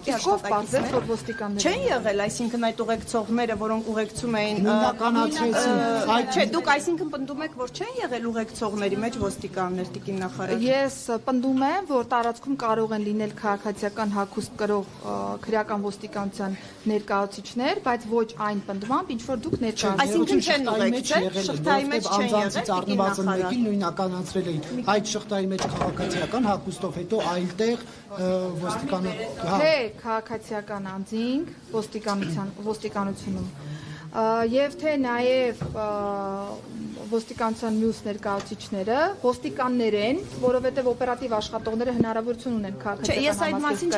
Ով բարձր որ ոստիկաններ չեն եղել, այսինքն այդ ուղեկցողները, որոնք ուղեկցում էին, չէ, դուք այսինքն պնդում եք, որ չեն եղել ուղեկցողների մեջ ոստիկաններ, տիկին նախարար։ Ես պնդում եմ, որ տարածքում կարող են լինել քաղաքացիական հագուստ կրող քրեական ոստիկանության ներկայացուցիչներ, բայց ոչ այն պնդմամբ, ինչ որ դուք ներկայացրել եք։ Այսինքն չեն ուղեկցել, շղթայի մեջ չեն եղել, տիկին նախարար։ Նույնականացրել էին այդ շղթայի մեջ քաղաքացիական հագուստով, հետո այլտեղ ոստիկանը թե քաղաքացիական անձինք ոստիկանությունում եւ թե նաեւ ոստիկանության մյուս ներկայացուցիչները ոստիկաններ են, որովհետեւ օպերատիվ աշխատողները հնարավորություն ունեն քաղաքացիական համակարգ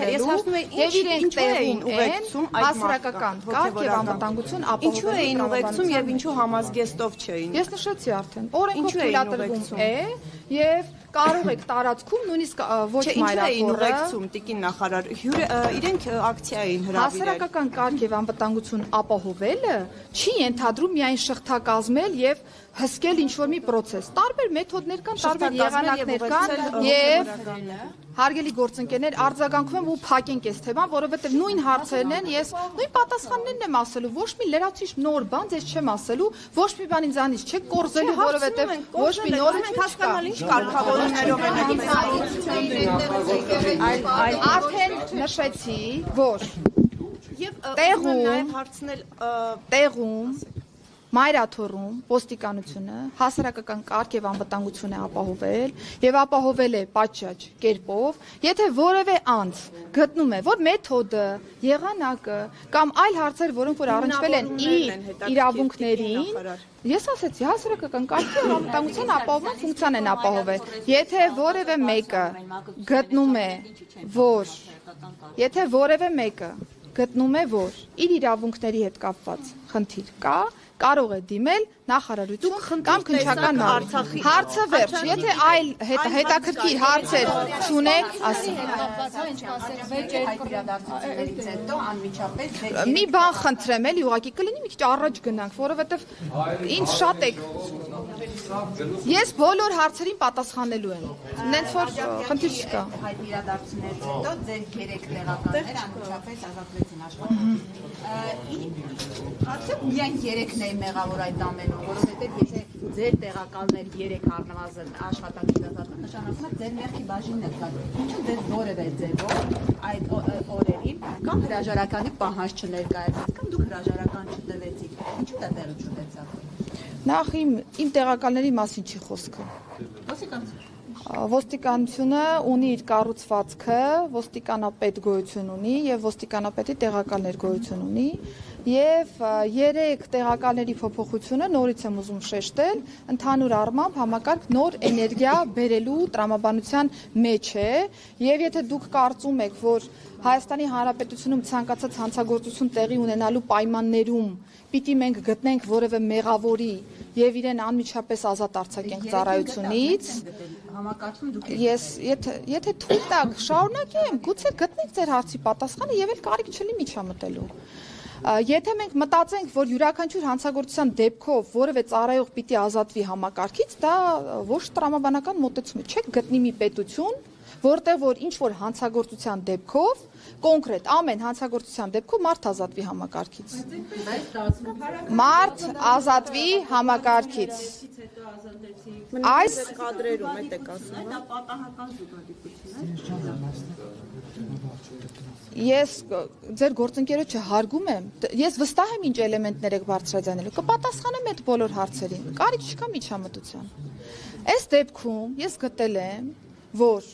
եւ իրենք տեղում ուղեկցում հասարակական կարգ եւ անվտանգություն ապահովել։ Ինչու էին ուղեկցում եւ ինչու համազգեստով չէին։ Ես նշեցի արդեն, օրենքով թույլատրվում է եւ կարող եք տարածքում նույնիսկ ոչ մայրաքորը ուղեկցում տիկին նախարար իրենք ակցիա էին հրավիրել։ Հասարակական կարգ եւ անվտանգություն ապահովելը չի ենթադրում միայն շղթա կազմել եւ հսկել ինչ-որ մի process։ Տարբեր մեթոդներ կան, տարբեր եղանակներ կան եւ հարգելի գործընկերներ, արձագանքում եմ ու փակենք այս թեման, որովհետեւ նույն հարցերն են, ես նույն պատասխաններն եմ ասելու, ոչ մի լրացուցիչ նոր բան ես չեմ ասելու, ոչ մի բան ինձանից չեք կորզելու, որովհետեւ ոչ մի նոր մենք հասկանալ ինչ կարգավորումներով են արդեն նշեցի, որ եւ տեղում նաեւ հարցնել տեղում մայրաթոռում ոստիկանությունը հասարակական կարգ եւ անվտանգություն է ապահովել եւ ապահովել է պատշաճ կերպով, եթե որևէ անձ գտնում է, որ մեթոդը, եղանակը կամ այլ հարցեր, որոնք որ առնչվել են իր իրավունքներին, ես ասեցի, հասարակական կարգի եւ անվտանգության ապահովման ֆունկցիան են ապահովել։ Եթե որևէ մեկը գտնում է, որ իր իրավունքների հետ կապված խնդիր կա, կարող է դիմել նախարարություն կամ քննչական հարցը վերջ, եթե այլ հետաքրքիր հարցեր չունեք, մի բան խնդրեմ էլի, ուղղակի կլինի մի քիչ առաջ գնանք, որովհետև ինձ շատ եք, ես բոլոր հարցերին պատասխանելու եմ, նենց որ խնդիր չկա։ Այդ իրադարձություններից հետո ձեր 3 տեղականներ անմիջապես ազատվեցին աշխատանքից։ Հարցը միայն 3-ն է մեղավոր այդ ամենում, որովհետև եթե ձեր տեղակալներ 3 առնվազն աշխատանքից ազատվեն, նշանակում է ձեր մեղքի բաժինն է կա։ Ինչու դες որևէ ձևով այդ օրերին կամ հրաժարականի պահանջ չներկայացրեցիք, կամ դուք հրաժարական չտվեցիք, ինչու դա տեղի չունեցավ։ Նախ իմ տեղակալների մասին չի խոսքը։ Ոստիկանությունը ունի իր կառուցվածքը, ոստիկանապետ գոյություն ունի եւ ոստիկանապետի տեղակալներ գոյություն ունի եւ 3 տեղակալների փոփոխությունը նորից եմ ուզում շեշտել, ընդհանուր առմամբ համակարգ նոր էներգիա բերելու տրամաբանության մեջ է եւ եթե դուք կարծում եք, որ Հայաստանի Հանրապետությունում ցանկացած հանցագործություն տեղի ունենալու պայմաններում պիտի մենք գտնենք որևէ մեղավորի եւ իրեն անմիջապես ազատ արձակենք ծառայությունից, ես եթե թույլ տաք շարունակեմ, գուցե գտնենք ձեր հարցի պատասխանը եւ էլ կարիք չլինի միջամտելու։ Եթե մենք մտածենք, որ յուրաքանչյուր հանցագործության դեպքով որևէ ծառայող պիտի ազատվի համակարգից, դա ոչ տրամաբանական մոտեցում է, չեք գտնի մի պետություն, որտեղ որ ինչ որ հանցագործության դեպքով կոնկրետ ամեն հանցագործության դեպքով մարդ ազատվի համակարգից։ Մարդ ազատվի համակարգից։ Այս կադրերում եք ասում, դա պատահական զուգադիպություն է։ Ես ձեր գործընկերոջը հարգում եմ, ես վստահ եմ ինչ էլեմենտներ եք բարձրաձայնելու, կպատասխանեմ այդ բոլոր հարցերին, կարիք չկա միջամտության։ Այս դեպքում ես գտել եմ, որ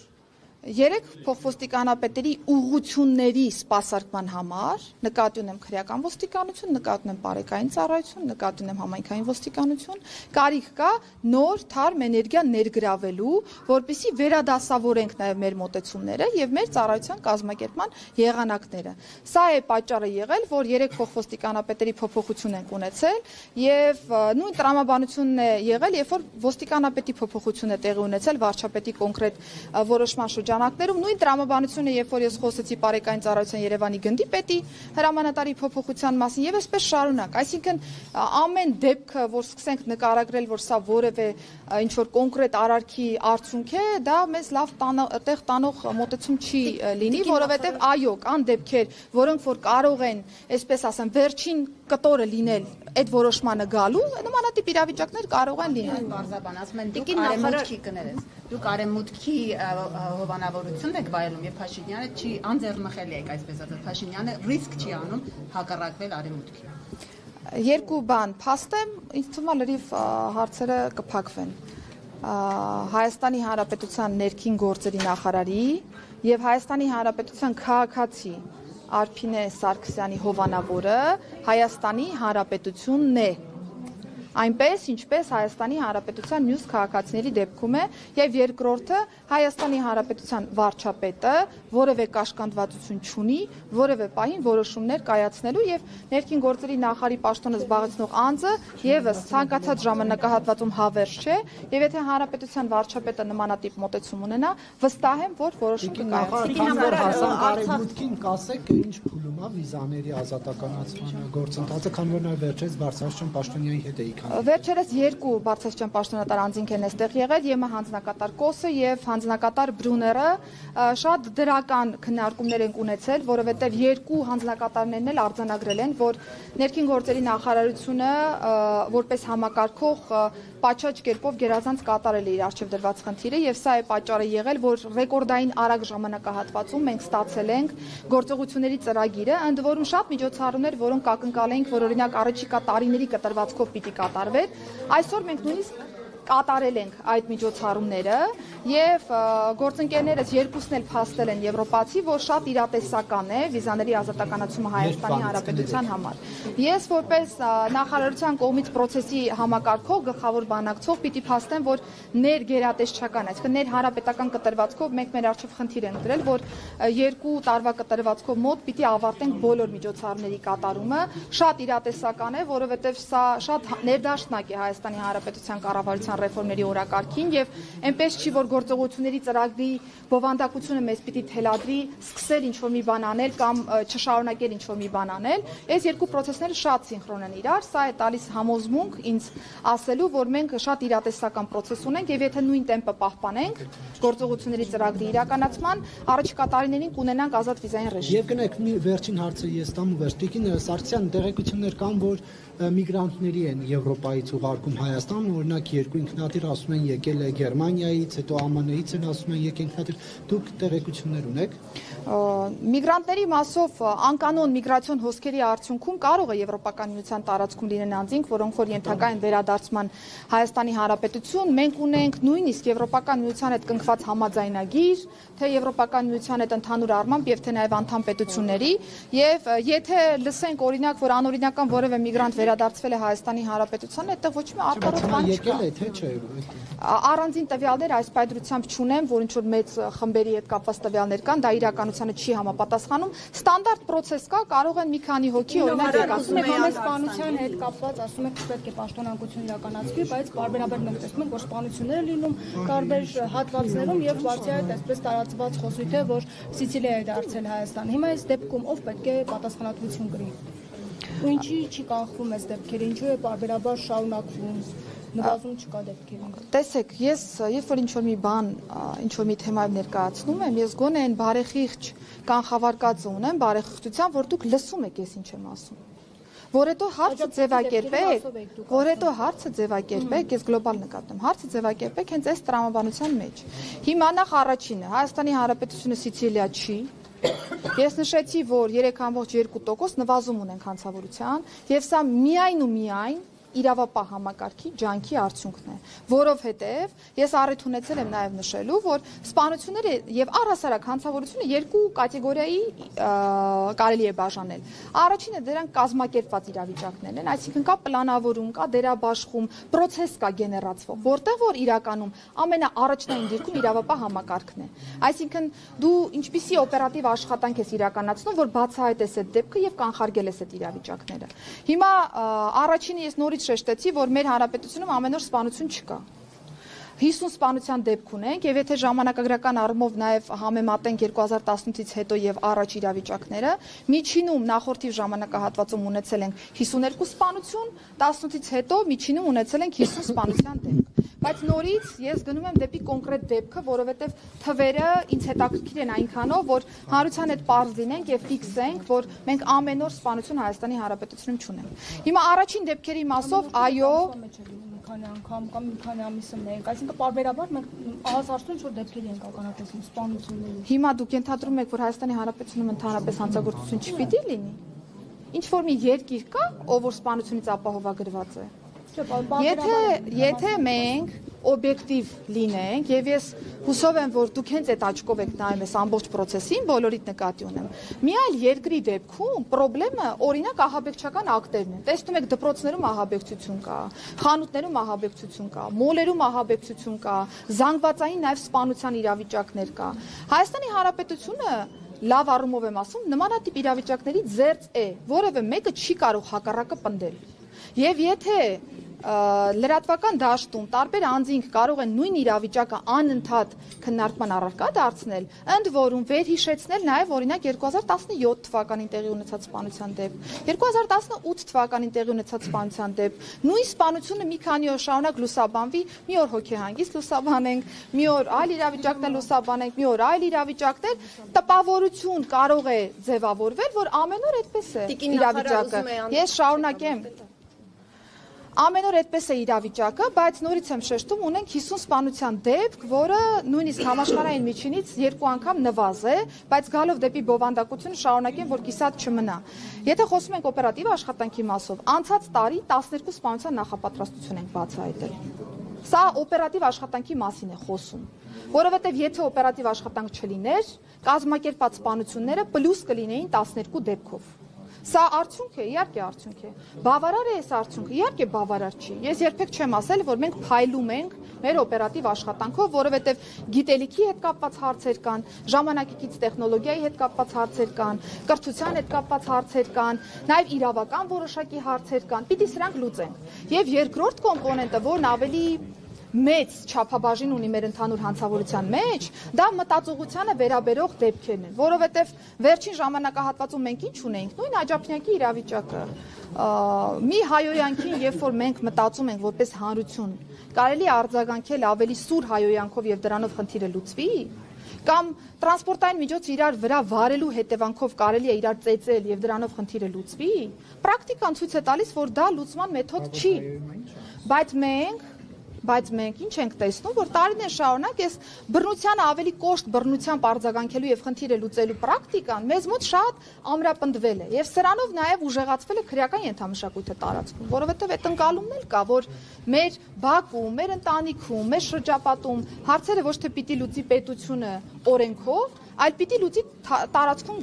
3 փոխոստիկանապետերի ուղղությունների սպասարկման համար նկատի ունեմ քրեական ոստիկանություն, նկատի ունեմ բարեկային ծառայություն, նկատի ունեմ համայնքային ոստիկանություն, կարիք կա նոր թարմ էներգիա ներգրավելու, որպեսզի վերադասավորենք նաև մեր մոտեցումները եւ մեր ծառայության կազմակերպման եղանակները։ Սա է պատճառը եղել, որ 3 փոխոստիկանապետերի փոփոխություն ենք ունեցել եւ նույն տրամաբանությունն է եղել, երբ որ ոստիկանապետի փոփոխություն է տեղի ունեցել վարչապետի կոնկրետ որոշման շրջանակներում նույն տրամաբանությունը, երբ որ ես խոսեցի Պարեկային ծառայության Երևանի գնդի պետի հրամանատարի փոփոխության մասին եւ այսպես շարունակ, այսինքն ամեն դեպքը, որ սկսենք նկարագրել, որ սա որևէ ինչ որ կոնկրետ արարքի արդյունք է, դա մեզ լավ տեղ տանող մոտեցում չի լինի, որովհետեւ այո, կան դեպքեր, որոնք որ կարող են, այսպես ասեմ, վերջին կտորը լինել այդ որոշմանը գալու, նմանատիպ իրավիճակներ կարող են լինել։ Պարզաբան, ասում են դուք արեմուտքի կներես, դուք արեմուտքի հովանավորությունն եք վայելում եւ Փաշինյանը չի անձեռնխելի եք, այսպես ասած, Փաշինյանը ռիսկ չի անում հակառակվել արեմուտքի։ Երկու բան, փաստեմ, ինձ թվում է լրիվ հարցերը կփակվեն։ Հայաստանի Հանրապետության ներքին գործերի նախարարի եւ Հայաստանի Հանրապետության քաղաքացի Արփինե Սարգսյանի հովանավորը Հայաստանի Հանրապետությունն է։ Այնպես, ինչպես Հայաստանի Հանրապետության մյուս քաղաքացիների դեպքում է, եւ երկրորդը Հայաստանի Հանրապետության վարչապետը որևէ կաշկանդվածություն չունի, որևէ պահին որոշումներ կայացնելու եւ ներքին գործերի նախարարի պաշտոնը զբաղեցնող անձը եւս ցանկացած ժամանակահատվածում հավերժ չէ, եւ եթե Հանրապետության վարչապետը նմանատիպ մոտեցում ունենա, վստահ եմ, որ որոշում Արևմուտքին կասեք, ինչ փուլում է վիզաների ազատականացման գործընթացը, քանի որ նա վերջերս Բարձրաստան Պաշտոնյանի հետ է Վերջերս երկու բարձրաստիճան պաշտոնատար անձինք են այստեղ եղել, ԵՄ հանձնակատար Կոսը եւ հանձնակատար Բրուները, շատ դրական քննարկումներ են ունեցել, որովհետեւ երկու հանձնակատարներն էլ արձանագրել են, որ ներքին գործերի նախարարությունը որպես համակարգող պատշաճ կերպով գերազանց կատարել է իր արժեվ դրված խնդիրը եւ սա է պատճառը եղել, որ ռեկորդային արագ ժամանակահատվածում մենք ստացել ենք գործողությունների ծրագիրը, ընդ որում շատ միջոցառումներ, որոնք ակնկալենք, որ օրինակ առաջիկա տարիների կտրվածքով պիտի կատարվեր, այսօր մենք նույնիսկ կատարել ենք այդ միջոցառումները եւ գործընկերներս երկուսն էլ փաստել են եվրոպացի, որ շատ իրատեսական է վիզաների ազատականացումը Հայաստանի Հանրապետության համար։ Ես որպես նախարարության կողմից process-ի համակարգող գլխավոր բանակցող պիտի փաստեմ, որ ներգերատեսչական, այսինքն ներհանրապետական կտրվածքով մենք մեր արժեվ խնդիր ենք դրել, որ 2 տարվա կտրվածքով մոտ պիտի ավարտենք բոլոր միջոցառումների կատարումը, շատ իրատեսական է, որովհետեւ սա շատ ներդաշնակ է Հայաստանի Հանրապետության կառավարության ռեֆորմների օրակարգին եւ այնպես չի, որ գործողությունների ծրագրի բովանդակությունը մեզ պիտի թելադրի սկսել ինչ-որ մի բան անել կամ չշարունակել ինչ-որ մի բան անել։ Այս երկու process-ները շատ սինխրոն են իրար, սա է տալիս համոզմունք ինձ ասելու, որ մենք շատ իրատեսական process ունենք եւ եթե նույն տեմպը պահպանենք գործողությունների ծրագրի իրականացման, առաջիկա տարիներին կունենանք ազատ վիզային ռեժիմ։ Եվ գնանք մի վերջին հարցը ես տամ ու վերջ։ Տիկին Սարգսյան, տեղեկություններ կան, որ միգրանտների են Եվրոպայից ուղարկում Հայաստան, օրինակ երկու ինքնաթիռ ասում են եկել է Գերմանիայից, հետո ԱՄՆ-ից են ասում են եկել ինքնաթիռ։ Դուք տեղեկություններ ունեք։ Միգրանտների մասով անկանոն միգրացիոն հոսքերի արդյունքում կարող է Եվրոպական միության տարածքում լինեն անձինք, որոնք որ ենթակա են վերադարձման Հայաստանի Հանրապետություն։ Մենք ունենք նույնիսկ Եվրոպական միության հետ կնքված համաձայնագիր, թե Եվրոպական միության հետ ընդհանուր առմամբ եւ թե նաեւ անդամ պետությունների, եւ եթե լսենք օրինակ, որ անօրինական որևէ միգրանտ վերադարձվել է Հայաստանի Հանրապետության, այդտեղ ոչ մի արտարոց բան չկա։ Առանձին տվյալներ այս պայծրությամբ չունեմ, որ ինչ որ մեծ խմբերի հետ կապված տվյալներ կան, դա իրականությանը չի համապատասխանում։ Ստանդարտ process կա, կարող են մի քանի հոգի օրինակ ասում եք ամեն սպանության հետ կապված, ասում եք պետք է պաշտոնանկություն իրականացվի, բայց բարբերաբար մենք տեսնում ենք, որ սպանություններ լինում տարբեր հատվածներում եւ բացի այդ այսպես տարածված խոսույթ է, որ Սիցիլիա է դարձել Հայաստան։ Հիմա այս դեպքում ով պետք է պատասխանատվություն կրի։ Ու ինչի չի կանխվում այս դեպքերը, ինչու է բարբերաբար շարունակվում։ Նվազում չկա դեպքերում։ Տեսեք, ես երբ որ ինչ-որ մի բան, ինչ-որ մի թեմայով ներկայացնում եմ, ես գոնե այն բարեխիղճ կանխավարկածը ունեմ, բարեխիղճության, որ դուք լսում եք ես ինչ եմ ասում։ Որ հետո հարցը ձևակերպեք, ես գլոբալ նկատեմ, հարցը ձևակերպեք հենց այս տրամաբանության մեջ։ Հիմա նախ առաջինը, Հայաստանի Հանրապետությունը Սիցիլիա չի։ Ես նշեցի, որ 3.2% նվազում ունենք հանցավորության, եւ սա միայն ու միայն իրավապահ համակարգի ջանքի արդյունքն է, որովհետև ես առիթ ունեցել եմ նաև նշելու, որ սպանությունները եւ առհասարակ հանցավորությունը երկու կատեգորիայի կարելի է բաժանել։ Առաջինը դրանք կազմակերպված իրավիճակներն են, այսինքն կա պլանավորում, կա դերաբաշխում, process կա գեներացվող, որտեղ որ իրականում ամենաառաջնային դիրքում իրավապահ համակարգն է։ Այսինքն դու ինչպիսի օպերատիվ աշխատանք ես իրականացնում, որ բացահայտես այդ դեպքը եւ կանխարգել ես այդ իրավիճակները։ Հիմա առաջինը ես նորից շեշտեցի, որ մեր հանրապետությունում ամեն օր սպանություն չկա։ 50 սպանության դեպք ունենք եւ եթե ժամանակագրական առումով նաեւ համեմատենք 2018-ից հետո եւ առաջ իրավիճակները, միջինում նախորդի ժամանակահատվածում ունեցել ենք 52 սպանություն, 18-ից հետո միջինում ունեցել ենք 50 սպանության դեպք։ Բայց նորից ես գնում եմ դեպի կոնկրետ դեպքը, որովհետեւ թվերը ինձ հետաքրքիր են այնքանով, որ հանրության հետ պարզ լինենք եւ ֆիքսենք, որ մենք ամեն օր սպանություն Հայաստանի Հանրապետությունում չունենք։ Հիմա առաջին դեպքերի մասով, այո, քանի անգամ կամ մի քանի ամիսը մենք, այսինքն պարբերաբար մենք ահազարցուն ինչ-որ դեպքերի ենք ականատեսում սպանությունների։ Հիմա դուք ենթադրում եք, որ Հայաստանի Հանրապետությունում ընդհանրապես հանցագործություն չպիտի լինի։ Ինչ որ մի երկիր կա, ով որ սպանությունից ապահովագրված է։ Եթե մենք օբյեկտիվ լինենք եւ ես հուսով եմ, որ դուք հենց այդ աչքով եք նայում այս ամբողջ process-ին, բոլորիդ նկատի ունեմ։ Մի այլ երկրի դեպքում խնդրեմը օրինակ ահաբեկչական ակտերն են։ Տեսնում եք դպրոցներում ահաբեկչություն կա, խանութներում ահաբեկչություն կա, մոլերում ահաբեկչություն կա, զանգվածային նաեւ սպանության իրավիճակներ կա։ Հայաստանի Հանրապետությունը լավ առումով եմ ասում, նմանատիպ իրավիճակների ձեռց է, որևէ մեկը չի կարող հակառակը պնդել։ Եվ եթե լրատվական դաշտում տարբեր անձինք կարող են նույն իրավիճակը անընդհատ քննարկման առարկա դարձնել, ընդ որում վերհիշեցնել նաև օրինակ 2017 թվականին տեղի ունեցած սպանության դեպք, 2018 թվականին տեղի ունեցած սպանության դեպք, նույն սպանությունը մի քանի օր շարունակ լուսաբանվի, մի օր հոգեհանգիստ լուսաբանենք, մի օր այլ իրավիճակներ լուսաբանենք, մի օր այլ իրավիճակներ, տպավորություն կարող է ձևավորվել, որ ամեն օր այդպես է իրավիճակը։ Ես շարունակեմ Ամեն օր այդպես է իրավիճակը, բայց նորից եմ շեշտում, ունենք 50 սպանության դեպք, որը նույնիսկ համաշխարհային միջինից 2 անգամ նվազ է, բայց գալով դեպի բովանդակությունը շարունակեմ, որ կիսատ չմնա։ Եթե խոսում ենք օպերատիվ աշխատանքի մասով, անցած տարի 12 սպանության նախապատրաստություն ենք բացահայտել։ Սա օպերատիվ աշխատանքի մասին է խոսում, որովհետև եթե օպերատիվ աշխատանք չլիներ, կազմակերպած սպանությունները պլյուս կլինեին 12 դեպքով։ Սա արդյունք է, իհարկե արդյունք է։ Բավարար է այս արդյունքը, իհարկե բավարար չի։ Ես երբեք չեմ ասել, որ մենք փայլում ենք մեր օպերատիվ աշխատանքով, որովհետև գիտելիքի հետ կապված հարցեր կան, ժամանակակից տեխնոլոգիայի հետ կապված հարցեր կան, կրթության հետ կապված հարցեր կան, նաև իրավական որոշակի հարցեր կան։ Պիտի սրանք լուծենք։ Եվ երկրորդ կոմպոնենտը, որն ավելի մեծ չափաբաժին ունի մեր ընդհանուր հանցավորության մեջ, դա մտածողությանը վերաբերող դեպքերն են, որովհետև վերջին ժամանակահատվածում մենք ինչ ունենք, նույն աջափնյակի իրավիճակը, մի հայոյանքին, երբ որ մենք մտածում ենք որպես հանրություն, կարելի է արձագանքել ավելի սուր հայոյանքով եւ դրանով խնդիրը լուծվի, կամ տրանսպորտային միջոց իրար վրա վարելու հետևանքով կարելի է իրար ծեծել եւ դրանով խնդիրը լուծվի, պրակտիկան ցույց է տալիս, որ դա լուծման մեթոդ չի, բայց մենք ինչ ենք տեսնում, որ տարիներ շարունակ այս բռնությանը ավելի կոշտ բռնությամբ արձագանքելու եւ խնդիրը լուծելու պրակտիկան մեզ մոտ շատ ամրապնդվել է եւ սրանով նաեւ ուժեղացվել է քրեական ենթամշակույթը տարածքում, որովհետեւ այդ ընկալումն էլ կա, որ մեր բակում, մեր ընտանիքում, մեր շրջապատում հարցերը ոչ թե պիտի լուծի պետությունը օրենքով, այլ պիտի լուծի տարածքում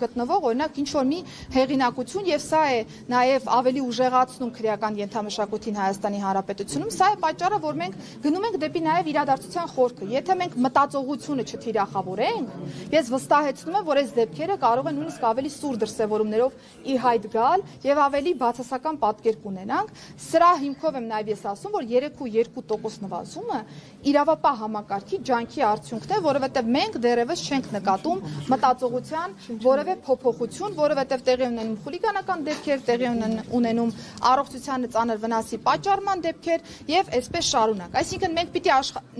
գտնվող օրինակ ինչ որ մի հեղինակություն եւ սա է նաեւ ավելի ուժեղացնում քրեական ենթամշակույթին Հայաստանի Հանրապետությունում, սա է պատճառը, որ մենք գնում ենք դեպի նաեւ իրադարձության խորքը։ Եթե մենք մտածողությունը չթիրախավորենք, ես վստահեցնում եմ, որ այս դեպքերը կարող են նույնիսկ ավելի սուր դրսևորումներով ի հայտ գալ եւ ավելի բացասական պատկեր կունենանք։ Սրա հիմքով եմ նաեւ ես ասում, որ 3.2% նվազումը իրավապահ համակարգի ջանքի արդյունքն է, որովհետեւ մենք դեռևս չենք նկատում մտածողության որևէ փոփոխություն, որովհետև տեղի ունենում խուլիգանական դեպքեր, տեղի ունենում առողջությանը ծանր վնասի պատճառման դեպքեր եւ այսպես շարունակ։ Այսինքն մենք պիտի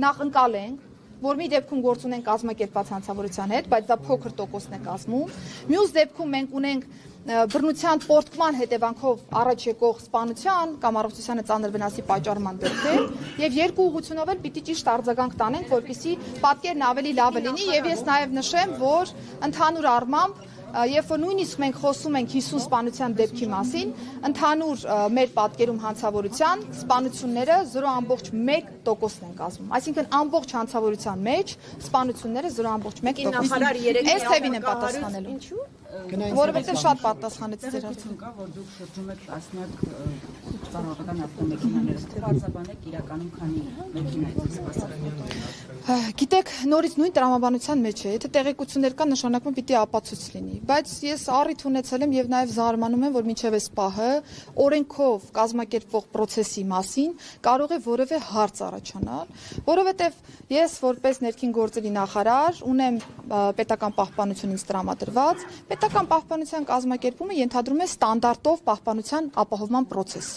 նախ ընկալենք, որ մի դեպքում գործ ունենք կազմակերպված հանցավորության հետ, բայց դա փոքր տոկոսն է կազմում։ Մյուս դեպքում մենք ունենք բռնության պորտկման հետևանքով առաջ եկող սպանության կամ առողջությանը ծանր վնասի պատճառման դեպքեր եւ երկու ուղղությունով էլ պիտի ճիշտ արձագանք տանենք, որպեսզի պատկերն ավելի լավը լինի եւ ես նաեւ նշեմ, որ ընդհանուր առմամբ երբ որ նույնիսկ մենք խոսում ենք 50 սպանության դեպքի մասին, ընդհանուր մեր պատկերում հանցավորության սպանությունները 0.1%-ն են կազմում։ Այսինքն ամբողջ հանցավորության մեջ սպանությունները 0.1%-ն։ Այս թևին են պատասխանելու։ որովհետև շատ պատասխանեց ձեր հարցին։ Կա, որ դուք շրջում եք տասնյակ ճանապարհական ավտոմեքենաներով, թե բարձրաբանեք իրականում քանի մեքենա եք սպասարկում։ Գիտեք, նորից նույն տրամաբանության մեջ է, եթե տեղեկություններ կան, նշանակում պիտի ապացույց լինի, բայց ես առիթ ունեցել եմ եւ նաեւ զարմանում եմ, որ մինչեւ այս պահը օրենքով կազմակերպվող process-ի մասին կարող է որևէ հարց առաջանալ, որովհետեւ ես որպես ներքին գործերի նախարար ունեմ պետական պահպանություն ինձ տրամադրված, պետական պահպանության կազմակերպումը ենթադրում է ստանդարտով պահպանության ապահովման process։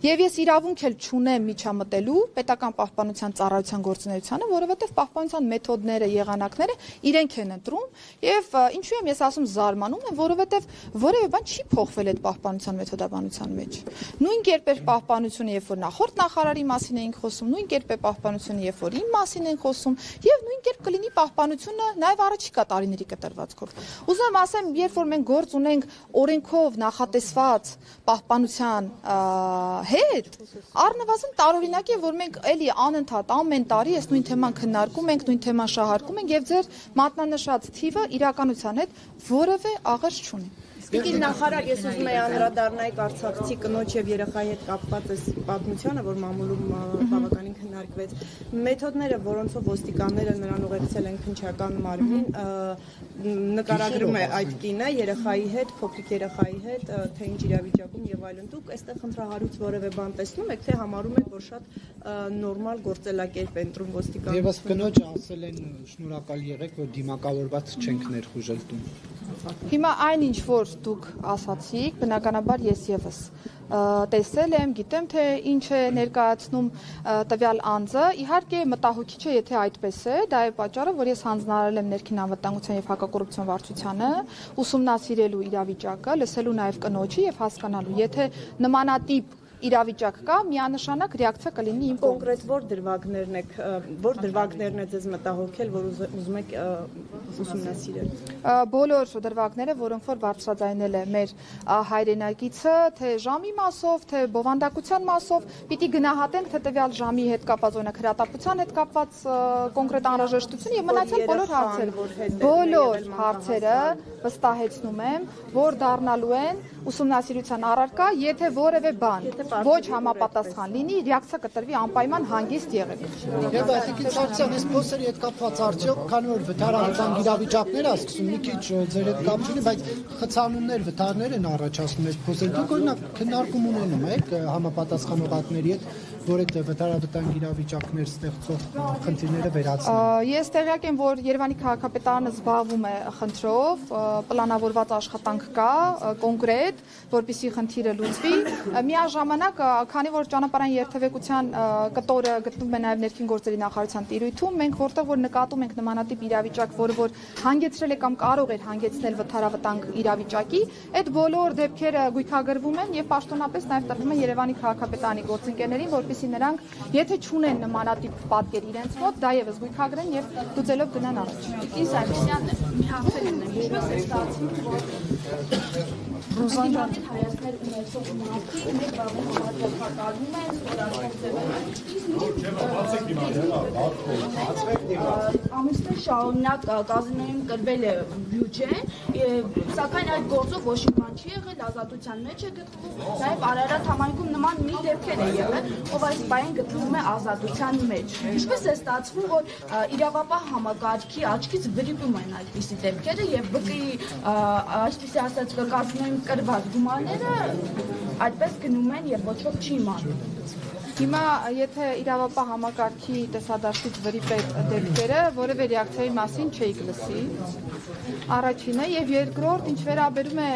Եվ ես իրավունք էլ չունեմ միջամտելու պետական պահպանության ծառայության գործունեությանը, որովհետև պահպանության մեթոդները, եղանակները իրենք են ընտրում եւ ինչու եմ ես ասում զարմանում եմ, որովհետև որևէ բան չի փոխվել այդ պահպանության մեթոդաբանության մեջ։ Նույն կերպ էր պահպանությունը, երբ որ նախորդ նախարարի մասին էինք խոսում, նույն կերպ է պահպանությունը, երբ որ իմ մասին ենք խոսում, եւ նույն կերպ կլինի պահպանությունը նաեւ առաջիկա տարիների կտրվածքով։ Ուզում եմ ասեմ, երբ որ մենք գործ ունենք օրենքով նախատեսված պահպանության հետ, առնվազն տարօրինակ է, որ մենք էլի անընդհատ ամեն տարի այս նույն թեման քննարկում ենք, նույն թեման շահարկում ենք եւ ձեր մատնանշած թիվը իրականության հետ որևէ աղերս չունի։ Տիկին նախարար, ես ուզում եի անդրադառնալ արցախցի կնոջ եւ երեխայի հետ կապված այս պատմությանը, որ մամուլում բավականին քննարկվեց։ Մեթոդները, որոնցով ոստիկանները նրան ուղեկցել են քննչական մարմին, նկարագրում է այդ կինը երեխայի հետ, փոքրիկ երեխայի հետ, թե ինչ իրավիճակում եւ այլն։ Դուք այստեղ խնդրահարույց որևէ բան տեսնում եք, թե համարում եք, որ շատ նորմալ գործելակերպ է ընտրում ոստիկանությունը։ Եվ ըստ կնոջը ասել են շնորհակալ եղեք, որ դիմակավորված չենք ներխուժել տուն։ Հիմա այնինչ որ դուք ասացիք, բնականաբար ես եւս տեսել եմ, գիտեմ թե ինչ է ներկայացնում տվյալ անձը, իհարկե մտահոգիչ է, եթե այդպես է, դա է պատճառը, որ ես հանձնարարել եմ ներքին անվտանգության եւ հակակոռուպցիոն վարչությանը, ուսումնասիրելու իրավիճակը, լսելու նաեւ կնոջը եւ հասկանալու, եթե նմանատիպ իրավիճակ կա, միանշանակ ռեակցիա կլինի իմ կոնկրետ որ դրվագներն է ձեզ մտահոգել, որ ուզում եք ուսումնասիրել։ Բոլոր դրվագները, որոնք որ բարձրաձայնել է մեր հայրենակիցը, թե ժամի մասով, թե բովանդակության մասով, պիտի գնահատենք, թե տվյալ ժամի հետ կապված, օրինակ հրատապության հետ կապված կոնկրետ անհրաժեշտություն եւ մնացյալ բոլոր հարցերը։ Բոլոր հարցերը վստահեցնում եմ, որ դառնալու են ուսումնասիրության առարկա, եթե որևէ բան ոչ համապատասխան լինի, ռեակցիա կտրվի անպայման հանգիստ եղեք։ Եվ այսինքն Սարգսյան, այս փոսերի հետ կապված արդյոք, քանի որ վթարական իրավիճակներ է սկսում, մի քիչ ձեր հետ կապ չունի, բայց խցանումներ, վթարներ են առաջացնում այս փոսերը։ Դուք օրինակ քննարկում ունենում եք համապատասխանողների հետ, որ այդ վթարավտանգ իրավիճակներ ստեղծող խնդիրները վերացնեն։ Ես տեղյակ եմ, որ Երևանի քաղաքապետարանը զբաղվում է խնդրով, պլանավորված աշխատանք կա կոնկրետ, որպեսզի խնդիրը լուծվի։ Միաժամանակ, քանի որ ճանապարհային երթևեկության կտորը գտնվում է նաև ներքին գործերի նախարարության տիրույթում, մենք որտեղ որ նկատում ենք նմանատիպ իրավիճակ, որը որ հանգեցրել է կամ կարող էր հանգեցնել վթարավտանգ իրավիճակի, այդ բոլոր դեպքերը գույքագրվում են եւ պաշտոնապես նաև տրվում են Երևանի քաղաքապետարանի գործընկերներին, որպեսզի նրանք, եթե չունեն նմանատիպ պատկեր իրենց մոտ, դա եւս գույքագրեն եւ լուծելով գնան առաջ։ Տիկին Սարգսյան, մի հարցեր ունեմ, ինչպես է ստացվում, որ Ռուզանյան հայացքներ ունեցող մարդիկ մեր բավականին հակալում են, ամուսնու շարունակ կազինոյում տրվել է բյուջեն, սակայն այդ գործով ոչ մի բան չի եղել, ազատության մեջ է գտնվում, նաև Արարատ համայնքում նման մի դեպքեր է եղել, ով այս պահին գտնվում է ազատության մեջ։ Ինչպես է ստացվում, որ իրավապահ համակարգի աչքից վրիպում են այդպիսի դեպքերը եւ բկի այսպիսի ասած կազինոյում կրված գումարները այդպես գնում են եւ ոչ ոք չի իմանում։ Հիմա եթե իրավապահ համակարգի տեսադաշտից վրիպ դեպքերը, որևէ ռեակցիայի մասին չէիք լսի։ Առաջինը եւ երկրորդ, ինչ վերաբերում է